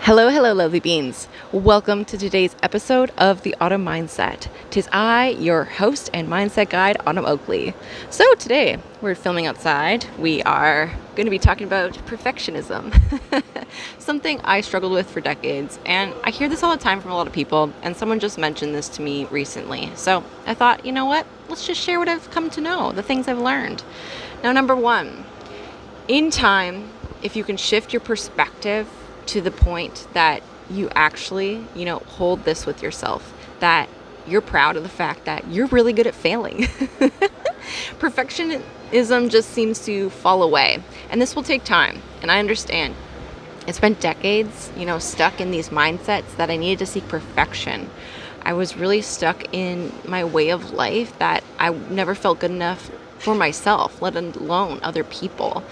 Hello, hello, lovely beans. Welcome to today's episode of The Autumn Mindset. Tis I, your host and mindset guide, Autumn Oakley. So today, we're filming outside. We are going to be talking about perfectionism. Something I struggled with for decades, and I hear this all the time from a lot of people, and someone just mentioned this to me recently. So I thought, you know what? Let's just share what I've come to know, the things I've learned. Now, number one, in time, if you can shift your perspective to the point that you actually, hold this with yourself, that you're proud of the fact that you're really good at failing. Perfectionism just seems to fall away, and this will take time, and I understand. I spent decades, stuck in these mindsets that I needed to seek perfection. I was really stuck in my way of life that I never felt good enough for myself, let alone other people.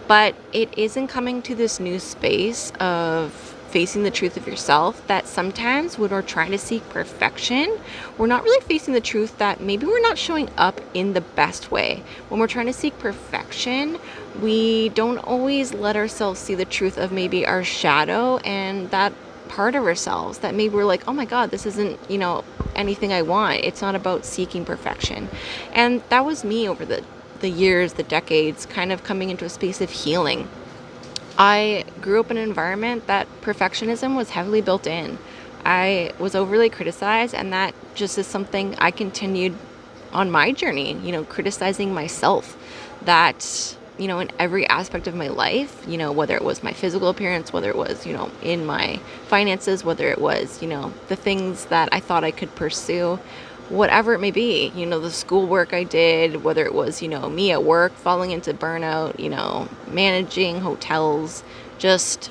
But it isn't coming to this new space of facing the truth of yourself that sometimes when we're trying to seek perfection, we're not really facing the truth that maybe we're not showing up in the best way. When we're trying to seek perfection, we don't always let ourselves see the truth of maybe our shadow and that part of ourselves that maybe we're like, oh my God, this isn't, anything I want. It's not about seeking perfection. And that was me over the years, the decades, kind of coming into a space of healing. I grew up in an environment that perfectionism was heavily built in. I was overly criticized, and that just is something I continued on my journey, criticizing myself that, in every aspect of my life, whether it was my physical appearance, whether it was, in my finances, whether it was, the things that I thought I could pursue, whatever it may be, the schoolwork I did, whether it was, me at work falling into burnout, managing hotels, just,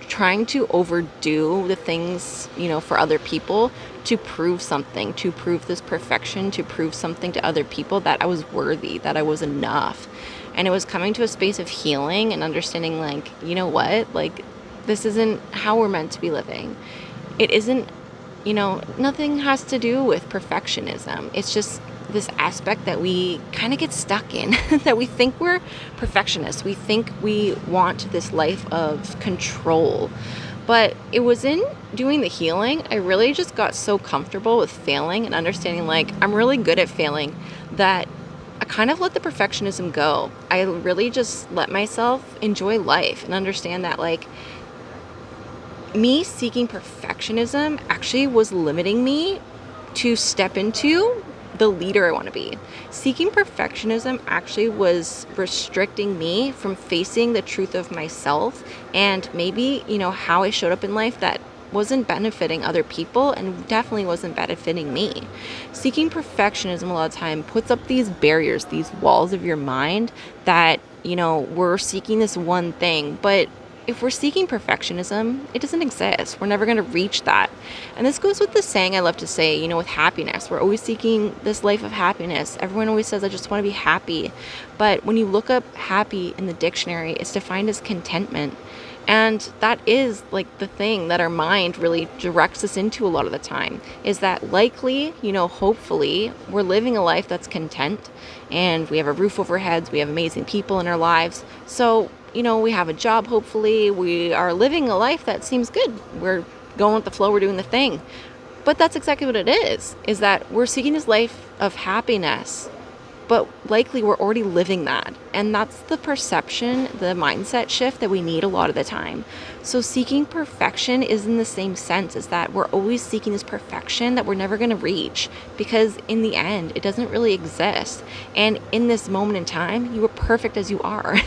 trying to overdo the things, for other people to prove something, to prove this perfection, to prove something to other people that I was worthy, that I was enough. And it was coming to a space of healing and understanding, like, you know what, like, this isn't how we're meant to be living. It isn't, nothing has to do with perfectionism. It's just this aspect that we kind of get stuck in, that we think we're perfectionists. We think we want this life of control. But it was in doing the healing, I really just got so comfortable with failing and understanding, like, I'm really good at failing, that I kind of let the perfectionism go. I really just let myself enjoy life and understand that, like, me seeking perfectionism actually was limiting me to step into the leader I want to be. Seeking perfectionism actually was restricting me from facing the truth of myself and maybe, how I showed up in life that wasn't benefiting other people and definitely wasn't benefiting me. Seeking perfectionism a lot of time puts up these barriers, these walls of your mind that, we're seeking this one thing, but if we're seeking perfectionism, it doesn't exist. We're never going to reach that. And this goes with the saying I love to say, with happiness. We're always seeking this life of happiness. Everyone always says, I just want to be happy. But when you look up happy in the dictionary, it's defined as contentment. And that is like the thing that our mind really directs us into a lot of the time, is that likely, hopefully we're living a life that's content and we have a roof over our heads. We have amazing people in our lives. So, we have a job, hopefully. We are living a life that seems good. We're going with the flow. We're doing the thing. But that's exactly what it is that we're seeking this life of happiness, but likely we're already living that. And that's the perception, the mindset shift that we need a lot of the time. So seeking perfection is in the same sense as that we're always seeking this perfection that we're never going to reach, because in the end, it doesn't really exist. And in this moment in time, you are perfect as you are.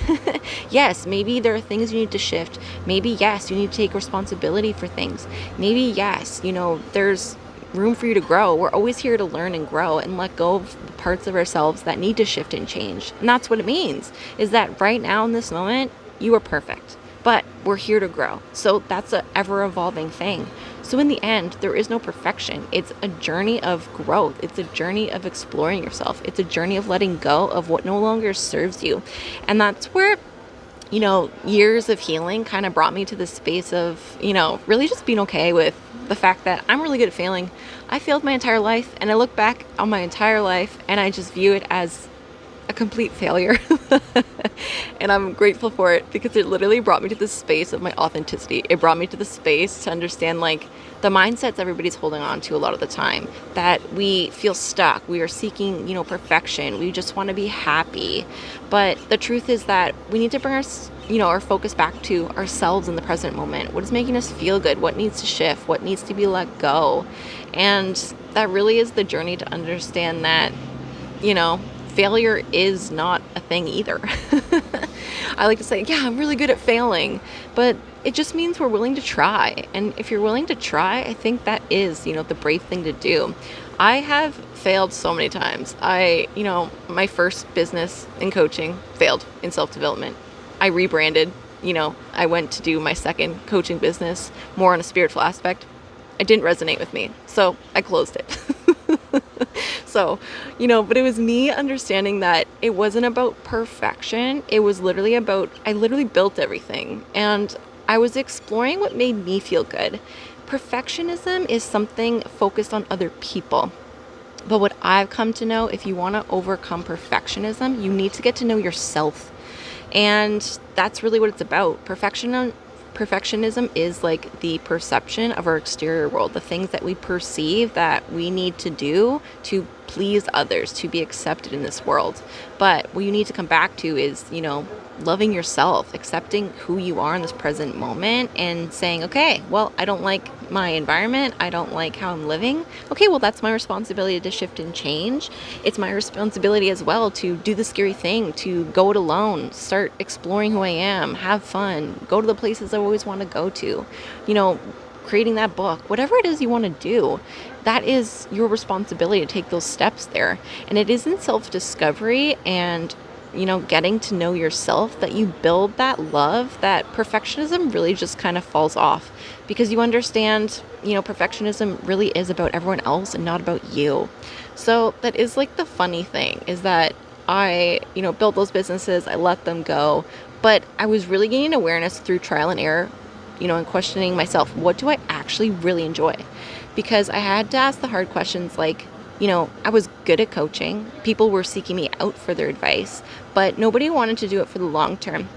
Yes, maybe there are things you need to shift. Maybe, yes, you need to take responsibility for things. Maybe, yes, there's room for you to grow. We're always here to learn and grow and let go of the parts of ourselves that need to shift and change. And that's what it means, is that right now in this moment, you are perfect, but we're here to grow. So that's an ever evolving thing. So in the end, there is no perfection. It's a journey of growth. It's a journey of exploring yourself. It's a journey of letting go of what no longer serves you. And that's where years of healing kind of brought me to this space of, really just being okay with the fact that I'm really good at failing. I failed my entire life, and I look back on my entire life and I just view it as a complete failure. And I'm grateful for it because it literally brought me to this space of my authenticity. It brought me to the space to understand like the mindsets everybody's holding on to a lot of the time, that we feel stuck. We are seeking, perfection. We just want to be happy. But the truth is that we need to bring our focus back to ourselves in the present moment. What is making us feel good? What needs to shift? What needs to be let go? And that really is the journey to understand that, failure is not a thing either. I like to say, yeah, I'm really good at failing, but it just means we're willing to try. And if you're willing to try, I think that is, the brave thing to do. I have failed so many times. My first business in coaching failed in self-development. I rebranded, I went to do my second coaching business more on a spiritual aspect. It didn't resonate with me, so I closed it. So, but it was me understanding that it wasn't about perfection. It was literally about, I literally built everything and I was exploring what made me feel good. Perfectionism is something focused on other people. But what I've come to know, if you want to overcome perfectionism, you need to get to know yourself. And that's really what it's about. Perfectionism is like the perception of our exterior world, the things that we perceive that we need to do to please others, to be accepted in this world. But what you need to come back to is, loving yourself, accepting who you are in this present moment and saying, okay, well, I don't like my environment. I don't like how I'm living. Okay, well, that's my responsibility to shift and change. It's my responsibility as well to do the scary thing, to go it alone, start exploring who I am, have fun, go to the places I always want to go to, creating that book, whatever it is you want to do. That is your responsibility to take those steps there. And it is in self-discovery and getting to know yourself that you build that love, that perfectionism really just kind of falls off, because you understand, perfectionism really is about everyone else and not about you. So that is like the funny thing, is that I, built those businesses, I let them go, but I was really gaining awareness through trial and error, and questioning myself, what do I actually really enjoy? Because I had to ask the hard questions like, I was good at coaching. People were seeking me out for their advice, but nobody wanted to do it for the long term.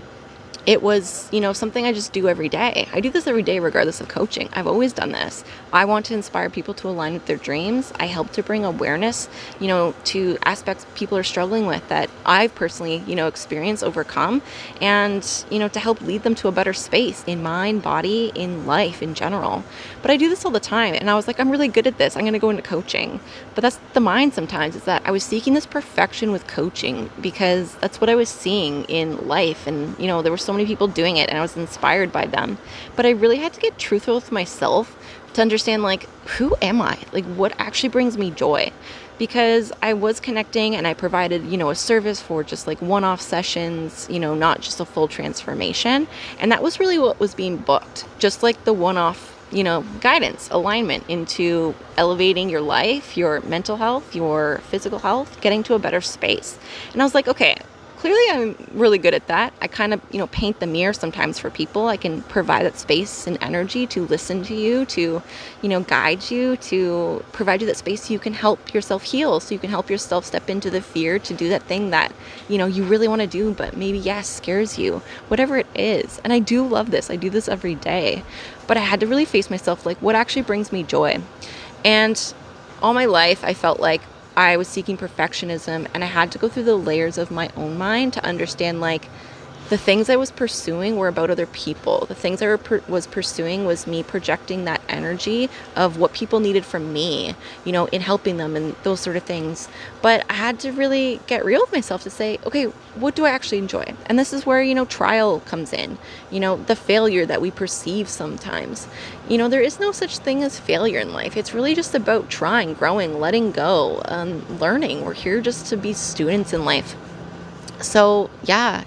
It was, something I just do every day. I do this every day regardless of coaching. I've always done this. I want to inspire people to align with their dreams. I help to bring awareness, to aspects people are struggling with that I've personally, experienced, overcome, and, to help lead them to a better space in mind, body, in life in general. But I do this all the time. And I was like, I'm really good at this. I'm going to go into coaching. But that's the mind sometimes, is that I was seeking this perfection with coaching because that's what I was seeing in life. And, there were so many people doing it and I was inspired by them. But I really had to get truthful with myself to understand, like, who am I? Like, what actually brings me joy? Because I was connecting and I provided, a service for just like one-off sessions, not just a full transformation. And that was really what was being booked, just like the one-off, guidance, alignment into elevating your life, your mental health, your physical health, getting to a better space. And I was like, okay, clearly I'm really good at that. I kind of, paint the mirror sometimes for people. I can provide that space and energy to listen to you, to, guide you, to provide you that space so you can help yourself heal, so you can help yourself step into the fear to do that thing that, you really want to do, but maybe, scares you, whatever it is. And I do love this. I do this every day. But I had to really face myself, like, what actually brings me joy? And all my life, I felt like I was seeking perfectionism, and I had to go through the layers of my own mind to understand, like, the things I was pursuing were about other people. The things I was pursuing was me projecting that energy of what people needed from me, in helping them and those sort of things. But I had to really get real with myself to say, okay, what do I actually enjoy? And this is where, trial comes in, the failure that we perceive sometimes. There is no such thing as failure in life. It's really just about trying, growing, letting go, learning. We're here just to be students in life. So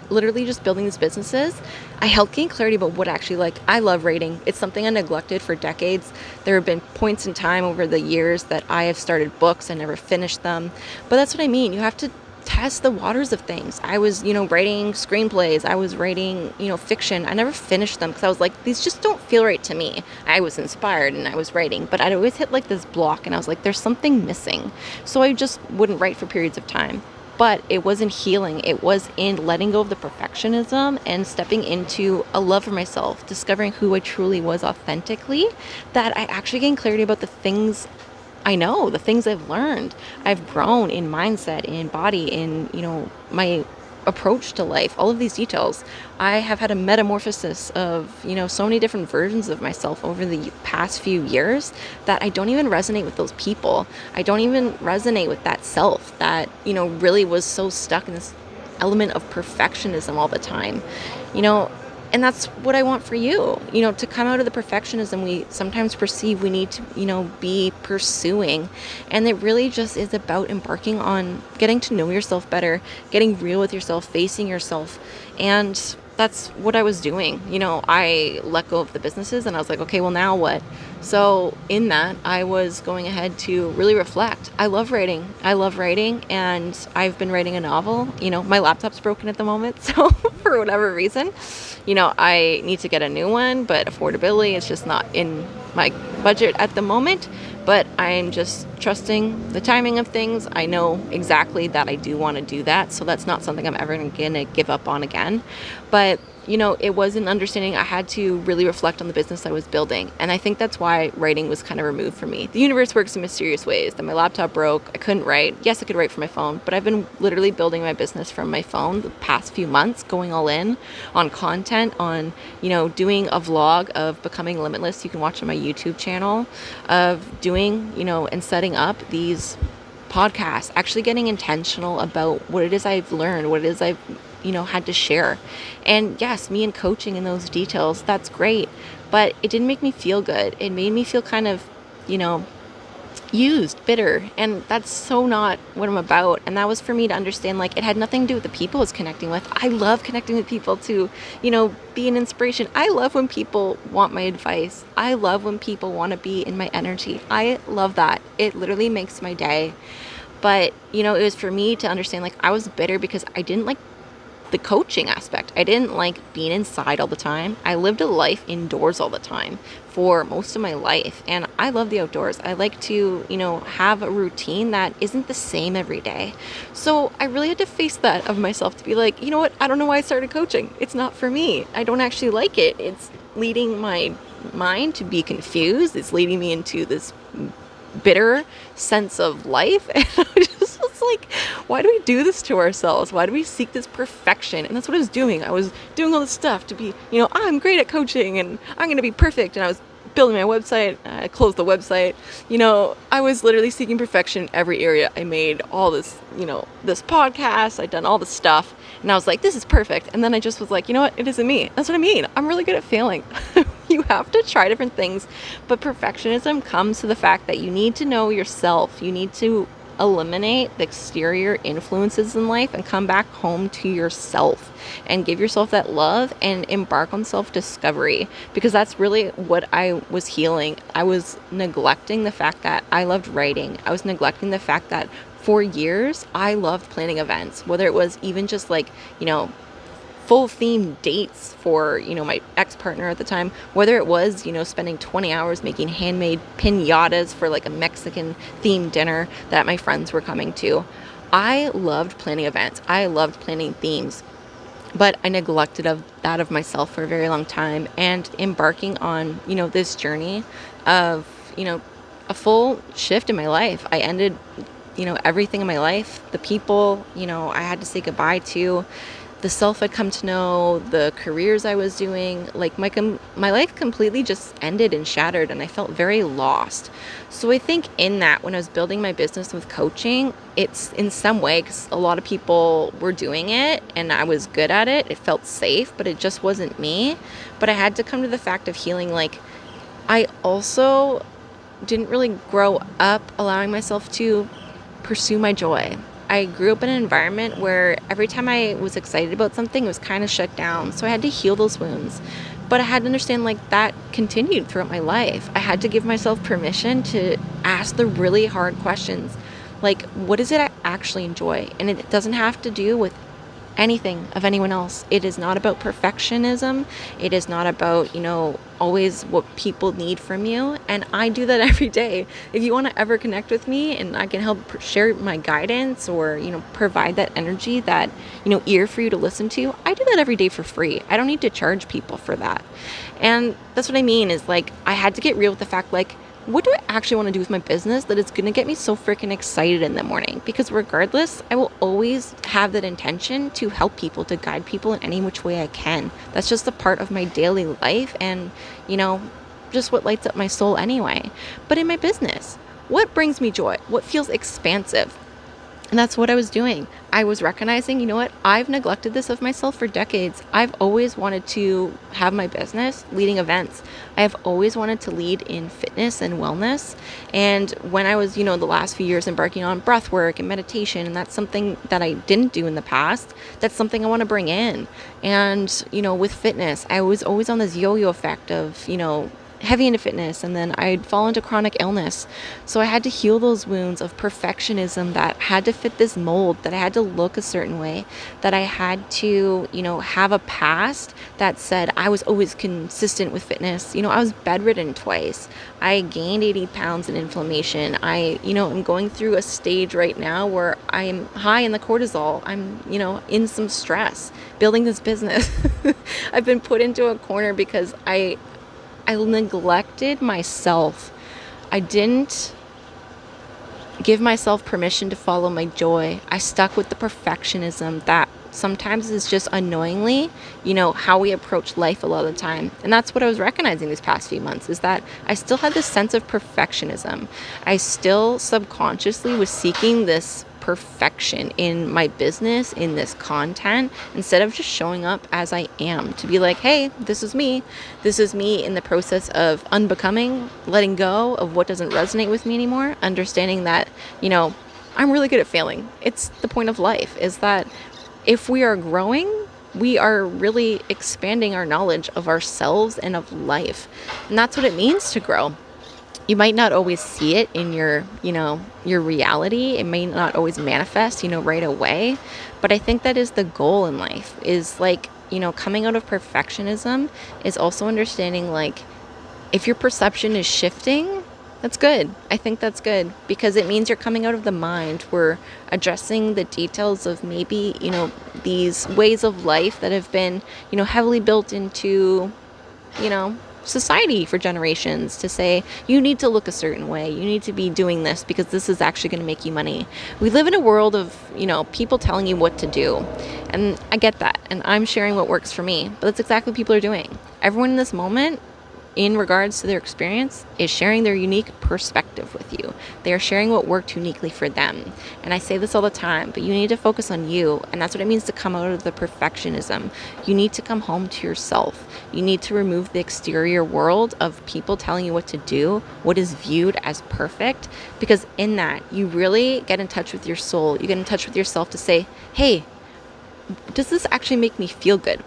literally just building these businesses, I helped gain clarity about what actually, like, I love writing. It's something I neglected for decades. There have been points in time over the years that I have started books and never finished them. But that's what I mean. You have to test the waters of things. I was, writing screenplays. I was writing, fiction. I never finished them because I was like, these just don't feel right to me. I was inspired and I was writing, but I'd always hit like this block and I was like, there's something missing. So I just wouldn't write for periods of time. but it wasn't healing. It was in letting go of the perfectionism and stepping into a love for myself, discovering who I truly was authentically, that I actually gained clarity about the things I know, the things I've learned. I've grown in mindset, in body, in, my approach to life, all of these details. I have had a metamorphosis of, so many different versions of myself over the past few years that I don't even resonate with those people. I don't even resonate with that self that, really was so stuck in this element of perfectionism all the time. You know, and that's what I want for you, to come out of the perfectionism we sometimes perceive we need to, be pursuing. And it really just is about embarking on getting to know yourself better, getting real with yourself, facing yourself. And that's what I was doing. I let go of the businesses and I was like, okay, well, now what? So in that, I was going ahead to really reflect. I love writing. And I've been writing a novel. My laptop's broken at the moment. So for whatever reason, I need to get a new one, but affordability is just not in my budget at the moment. But I'm just trusting the timing of things. I know exactly that I do want to do that. So that's not something I'm ever going to give up on again. But it was an understanding I had to really reflect on the business I was building. And I think that's why writing was kind of removed from me. The universe works in mysterious ways. That my laptop broke. I couldn't write. Yes, I could write from my phone, but I've been literally building my business from my phone the past few months, going all in on content, on, doing a vlog of becoming limitless. You can watch on my YouTube channel, of doing, and setting up these podcasts, actually getting intentional about what it is I've learned, what it is I've had to share. And yes, me and coaching in those details, that's great, but it didn't make me feel good. It made me feel kind of, used, bitter, and that's so not what I'm about. And that was for me to understand, like, it had nothing to do with the people I was connecting with. I love connecting with people to, be an inspiration. I love when people want my advice. I love when people want to be in my energy. I love that. It literally makes my day. But, it was for me to understand, like, I was bitter because I didn't like the coaching aspect. I didn't like being inside all the time. I lived a life indoors all the time for most of my life, and I love the outdoors. I like to, have a routine that isn't the same every day. So I really had to face that of myself, to be like, you know what? I don't know why I started coaching. It's not for me. I don't actually like it. It's leading my mind to be confused. It's leading me into this bitter sense of life. And I just was like, why do we do this to ourselves? Why do we seek this perfection? And that's what I was doing. I was doing all this stuff to be, I'm great at coaching and I'm going to be perfect. And I was building my website. I closed the website. I was literally seeking perfection in every area. I made all this, this podcast. I'd done all this stuff. And I was like, this is perfect. And then I just was like, you know what? It isn't me. That's what I mean. I'm really good at failing. You have to try different things. But perfectionism comes to the fact that you need to know yourself. You need to eliminate the exterior influences in life and come back home to yourself and give yourself that love and embark on self-discovery, because that's really what I was healing. I was neglecting the fact that I loved writing. I was neglecting the fact that for years I loved planning events, whether it was even just like, full theme dates for, my ex-partner at the time, whether it was, spending 20 hours making handmade piñatas for like a Mexican themed dinner that my friends were coming to. I loved planning events. I loved planning themes, but I neglected that of myself for a very long time. And embarking on, this journey of, a full shift in my life. I ended, everything in my life, the people, I had to say goodbye to, the self I'd come to know, the careers I was doing, like my life completely just ended and shattered, and I felt very lost. So I think in that, when I was building my business with coaching, it's in some way, because a lot of people were doing it and I was good at it. It felt safe, but it just wasn't me. But I had to come to the fact of healing, like, I also didn't really grow up allowing myself to pursue my joy. I grew up in an environment where every time I was excited about something, it was kind of shut down. So I had to heal those wounds. But I had to understand, like, that continued throughout my life. I had to give myself permission to ask the really hard questions. Like, what is it I actually enjoy? And it doesn't have to do with anything of anyone else. It is not about perfectionism. It is not about, always what people need from you. And I do that every day. If you want to ever connect with me and I can help share my guidance or, provide that energy, that, ear for you to listen to, I do that every day for free. I don't need to charge people for that. And that's what I mean is like, I had to get real with the fact, like, what do I actually want to do with my business that it's going to get me so freaking excited in the morning? Because regardless, I will always have that intention to help people, to guide people in any which way I can. That's just a part of my daily life and, just what lights up my soul anyway. But in my business, what brings me joy? What feels expansive? And that's what I was doing. I was recognizing, you know what? I've neglected this of myself for decades. I've always wanted to have my business leading events. I have always wanted to lead in fitness and wellness. And when I was, the last few years embarking on breath work and meditation, and that's something that I didn't do in the past, that's something I want to bring in. And, with fitness, I was always on this yo-yo effect of, heavy into fitness, and then I'd fall into chronic illness. So I had to heal those wounds of perfectionism that had to fit this mold, that I had to look a certain way, that I had to, have a past that said I was always consistent with fitness. I was bedridden twice. I gained 80 pounds in inflammation. I, am going through a stage right now where I'm high in the cortisol. I'm, in some stress building this business. I've been put into a corner because I neglected myself. I didn't give myself permission to follow my joy. I stuck with the perfectionism that sometimes is just unknowingly, how we approach life a lot of the time. And that's what I was recognizing these past few months, is that I still had this sense of perfectionism. I still subconsciously was seeking this perfection in my business, in this content, instead of just showing up as I am, to be like, hey, this is me. This is me in the process of unbecoming, letting go of what doesn't resonate with me anymore, understanding that, I'm really good at failing. It's the point of life, is that if we are growing, we are really expanding our knowledge of ourselves and of life. And that's what it means to grow. You might not always see it in your reality. It may not always manifest, right away. But I think that is the goal in life, is like, coming out of perfectionism is also understanding, like, if your perception is shifting, that's good. I think that's good, because it means you're coming out of the mind. We're addressing the details of maybe, these ways of life that have been, heavily built into, society for generations, to say you need to look a certain way, you need to be doing this because this is actually going to make you money. We live in a world of people telling you what to do, and I get that, and I'm sharing what works for me, but that's exactly what people are doing. Everyone in this moment, in regards to their experience, is sharing their unique perspective with you. They are sharing what worked uniquely for them. And I say this all the time, but you need to focus on you. And that's what it means to come out of the perfectionism. You need to come home to yourself. You need to remove the exterior world of people telling you what to do, what is viewed as perfect. Because in that, you really get in touch with your soul. You get in touch with yourself to say, hey, does this actually make me feel good?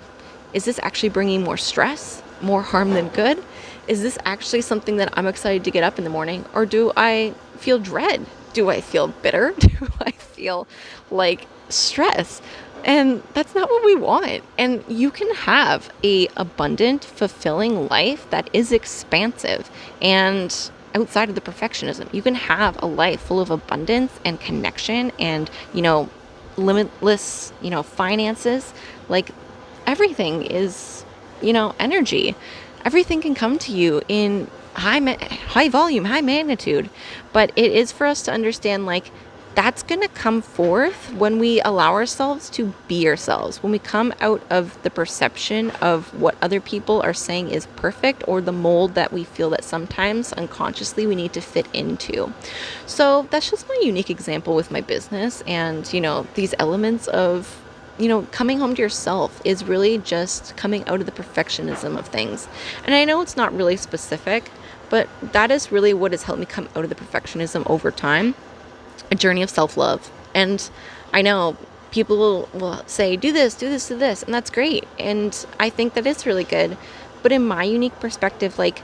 Is this actually bringing more stress, more harm than good? Is this actually something that I'm excited to get up in the morning? Or do I feel dread? Do I feel bitter? Do I feel like stress? And that's not what we want. And you can have a abundant, fulfilling life that is expansive and outside of the perfectionism. You can have a life full of abundance and connection and, limitless, finances. Like, everything is, energy. Everything can come to you in high volume, high magnitude. But it is for us to understand, like, that's going to come forth when we allow ourselves to be ourselves, when we come out of the perception of what other people are saying is perfect, or the mold that we feel that sometimes unconsciously we need to fit into. So that's just my unique example with my business. And, these elements of coming home to yourself is really just coming out of the perfectionism of things. And I know it's not really specific, but that is really what has helped me come out of the perfectionism over time. A journey of self-love. And I know people will say, do this, do this, do this. And that's great. And I think that is really good. But in my unique perspective, like,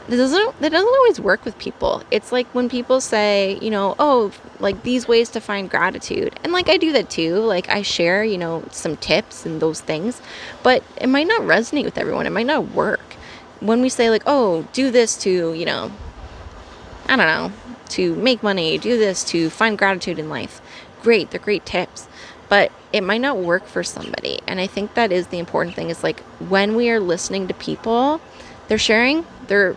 that doesn't always work with people. It's like when people say, oh, like these ways to find gratitude. And like I do that too. Like I share, some tips and those things, but it might not resonate with everyone. It might not work. When we say like, oh, do this to, I don't know, to make money, do this to find gratitude in life. Great, they're great tips. But it might not work for somebody. And I think that is the important thing, is like when we are listening to people, they're sharing their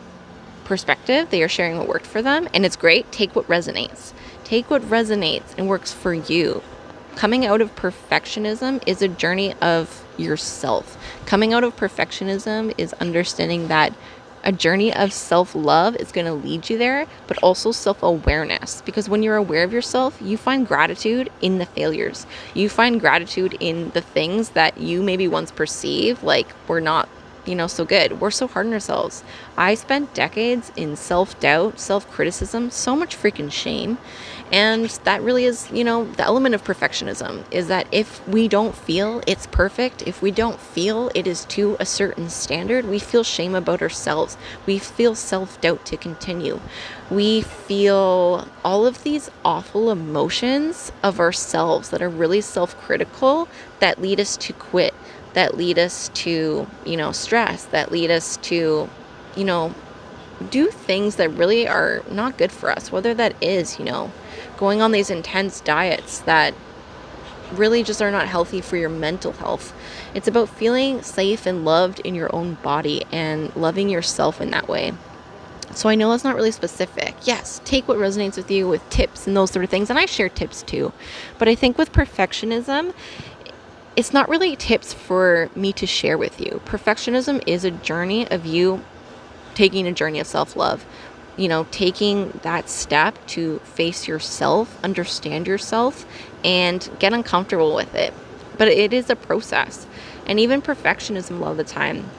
perspective, they are sharing what worked for them, and it's great. Take what resonates. Take what resonates and works for you. Coming out of perfectionism is a journey of yourself. Coming out of perfectionism is understanding that a journey of self-love is going to lead you there, but also self-awareness. Because when you're aware of yourself, you find gratitude in the failures. You find gratitude in the things that you maybe once perceived like were not so good. We're so hard on ourselves. I spent decades in self-doubt, self-criticism, so much freaking shame. And that really is, the element of perfectionism, is that if we don't feel it's perfect, if we don't feel it is to a certain standard, we feel shame about ourselves. We feel self-doubt to continue. We feel all of these awful emotions of ourselves that are really self-critical, that lead us to quit, that lead us to, stress, that lead us to, do things that really are not good for us, whether that is, going on these intense diets that really just are not healthy for your mental health. It's about feeling safe and loved in your own body and loving yourself in that way. So I know it's not really specific. Yes, take what resonates with you with tips and those sort of things. And I share tips too. But I think with perfectionism, it's not really tips for me to share with you. Perfectionism is a journey of you taking a journey of self-love, taking that step to face yourself, understand yourself, and get uncomfortable with it. But it is a process. And even perfectionism, a lot of the time,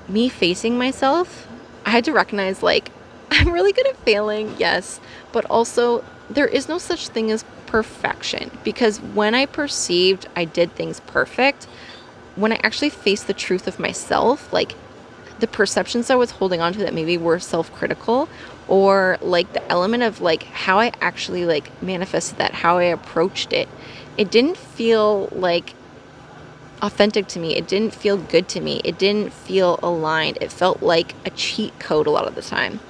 me facing myself, I had to recognize, like, I'm really good at failing, yes, but also there is no such thing as perfection, because when I perceived I did things perfect, when I actually faced the truth of myself, like the perceptions I was holding on to that maybe were self-critical, or like the element of like how I actually like manifested that, how I approached it, it didn't feel like authentic to me. It didn't feel good to me. It didn't feel aligned. It felt like a cheat code a lot of the time.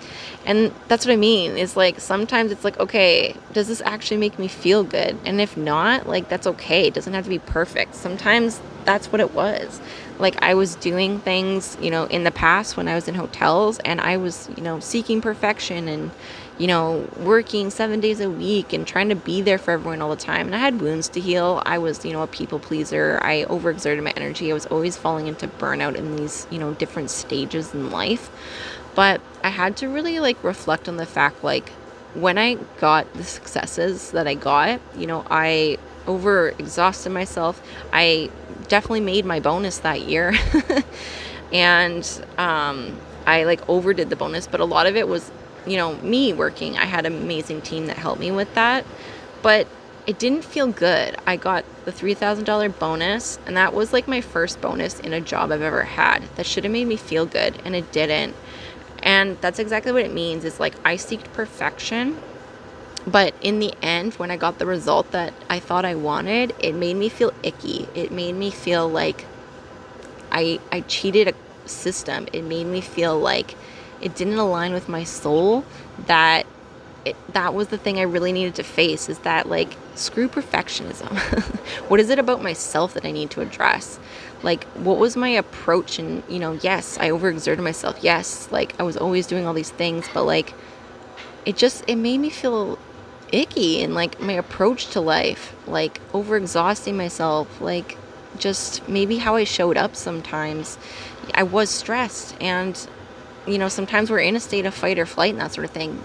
And that's what I mean, is like sometimes it's like, okay, does this actually make me feel good? And if not, like that's okay. It doesn't have to be perfect. Sometimes that's what it was. Like I was doing things, in the past when I was in hotels, and I was, seeking perfection and, working 7 days a week and trying to be there for everyone all the time. And I had wounds to heal. I was, a people pleaser. I overexerted my energy. I was always falling into burnout in these, different stages in life. But I had to really like reflect on the fact, like when I got the successes that I got, I over exhausted myself. I definitely made my bonus that year. And I like overdid the bonus, but a lot of it was, me working. I had an amazing team that helped me with that, but it didn't feel good. I got the $3,000 bonus, and that was like my first bonus in a job I've ever had. That should have made me feel good, and it didn't. And that's exactly what it means. Is like I seeked perfection, but in the end, when I got the result that I thought I wanted, it made me feel icky. It made me feel like I cheated a system. It made me feel like it didn't align with my soul. That was the thing I really needed to face, is that like, screw perfectionism. What is it about myself that I need to address? Like, what was my approach? And, yes, I overexerted myself. Yes, like I was always doing all these things, but like, it made me feel icky. And like my approach to life, like overexhausting myself, like just maybe how I showed up sometimes. I was stressed, and, sometimes we're in a state of fight or flight and that sort of thing.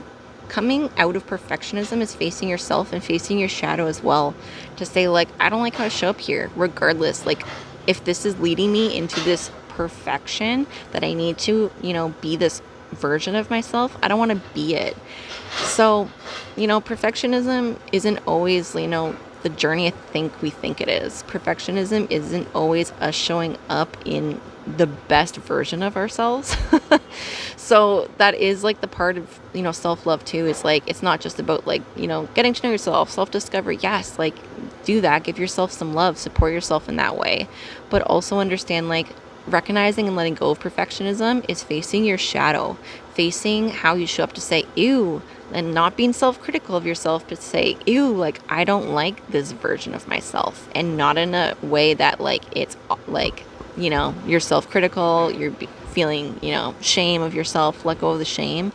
Coming out of perfectionism is facing yourself and facing your shadow as well, to say like, I don't like how I show up here, regardless. Like if this is leading me into this perfection that I need to, be this version of myself, I don't want to be it. So, perfectionism isn't always, the journey I think we think it is. Perfectionism isn't always us showing up in the best version of ourselves. So that is like the part of, self-love too. Is like, it's not just about like, getting to know yourself, self-discovery. Yes, like do that, give yourself some love, support yourself in that way, but also understand like recognizing and letting go of perfectionism is facing your shadow, facing how you show up to say ew, and not being self-critical of yourself, but say ew, like I don't like this version of myself, and not in a way that like it's like, you're self-critical, you're feeling, shame of yourself, let go of the shame,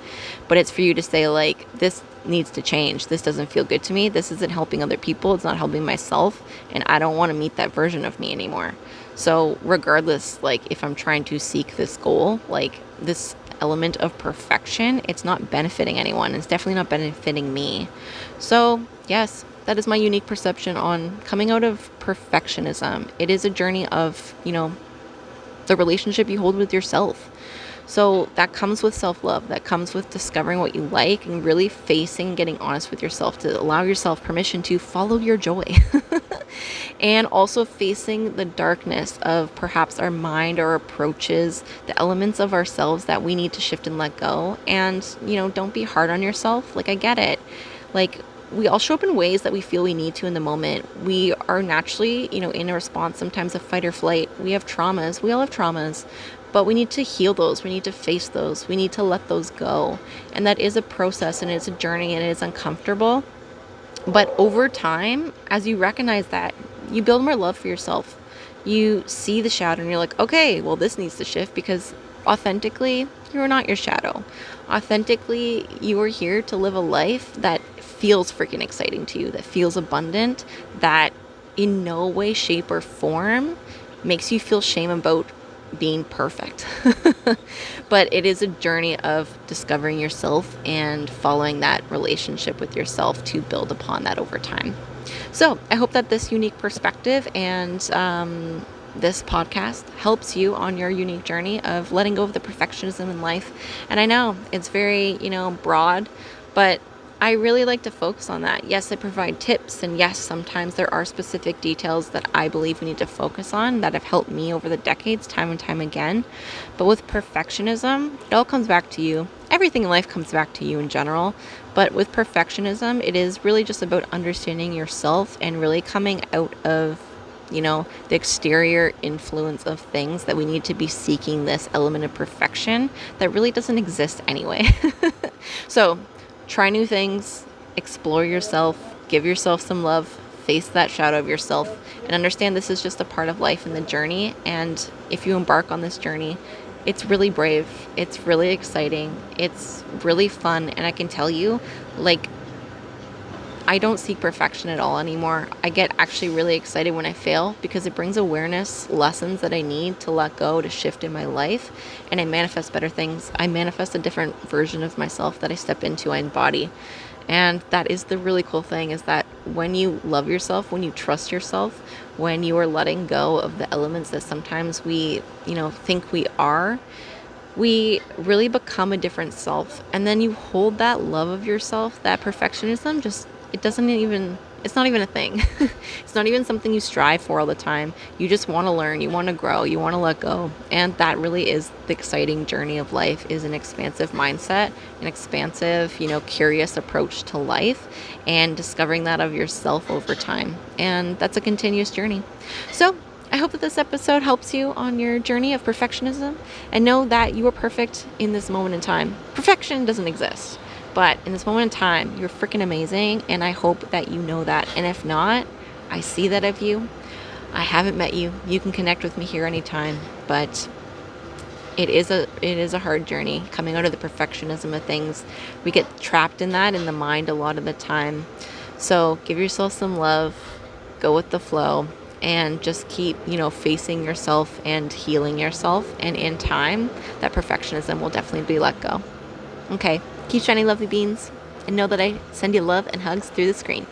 but it's for you to say like, this needs to change, this doesn't feel good to me, this isn't helping other people, it's not helping myself, and I don't want to meet that version of me anymore. So regardless, like if I'm trying to seek this goal, like this element of perfection, it's not benefiting anyone, it's definitely not benefiting me. So yes, that is my unique perception on coming out of perfectionism. It is a journey of, the relationship you hold with yourself. So that comes with self-love, that comes with discovering what you like and really facing and getting honest with yourself to allow yourself permission to follow your joy. And also facing the darkness of perhaps our mind, our approaches, the elements of ourselves that we need to shift and let go. And, don't be hard on yourself. Like, I get it. Like, we all show up in ways that we feel we need to in the moment. We are naturally, in a response sometimes of fight or flight. We have traumas. We all have traumas. But we need to heal those. We need to face those. We need to let those go. And that is a process, and it's a journey, and it is uncomfortable. But over time, as you recognize that, you build more love for yourself. You see the shadow and you're like, okay, well, this needs to shift, because authentically, you're not your shadow. Authentically, you are here to live a life that feels freaking exciting to you, that feels abundant, that in no way, shape, or form makes you feel shame about being perfect. But it is a journey of discovering yourself and following that relationship with yourself to build upon that over time. So I hope that this unique perspective and this podcast helps you on your unique journey of letting go of the perfectionism in life. And I know it's very, broad, but I really like to focus on that. Yes, I provide tips, and yes, sometimes there are specific details that I believe we need to focus on that have helped me over the decades, time and time again. But with perfectionism, it all comes back to you. Everything in life comes back to you in general. But with perfectionism, it is really just about understanding yourself and really coming out of, the exterior influence of things that we need to be seeking this element of perfection that really doesn't exist anyway. So try new things, explore yourself, give yourself some love, face that shadow of yourself, and understand this is just a part of life and the journey. And if you embark on this journey, it's really brave, it's really exciting, it's really fun, and I can tell you, like, I don't seek perfection at all anymore. I get actually really excited when I fail, because it brings awareness, lessons that I need to let go, to shift in my life, and I manifest better things. I manifest a different version of myself that I step into, I embody. And that is the really cool thing, is that when you love yourself, when you trust yourself, when you are letting go of the elements that sometimes we, think we are, we really become a different self. And then you hold that love of yourself, that perfectionism, just, it's not even a thing. It's not even something you strive for all the time. You just want to learn, you want to grow, you want to let go. And that really is the exciting journey of life, is an expansive mindset, an expansive, curious approach to life, and discovering that of yourself over time. And that's a continuous journey. So I hope that this episode helps you on your journey of perfectionism, and know that you are perfect in this moment in time. Perfection doesn't exist, but in this moment in time, you're freaking amazing, and I hope that you know that. And if not, I see that of you. I haven't met you. You can connect with me here anytime, but it is a hard journey coming out of the perfectionism of things. We get trapped in that in the mind a lot of the time. So give yourself some love, go with the flow, and just keep, facing yourself and healing yourself. And in time, that perfectionism will definitely be let go. Okay, keep shining, lovely beans, and know that I send you love and hugs through the screen.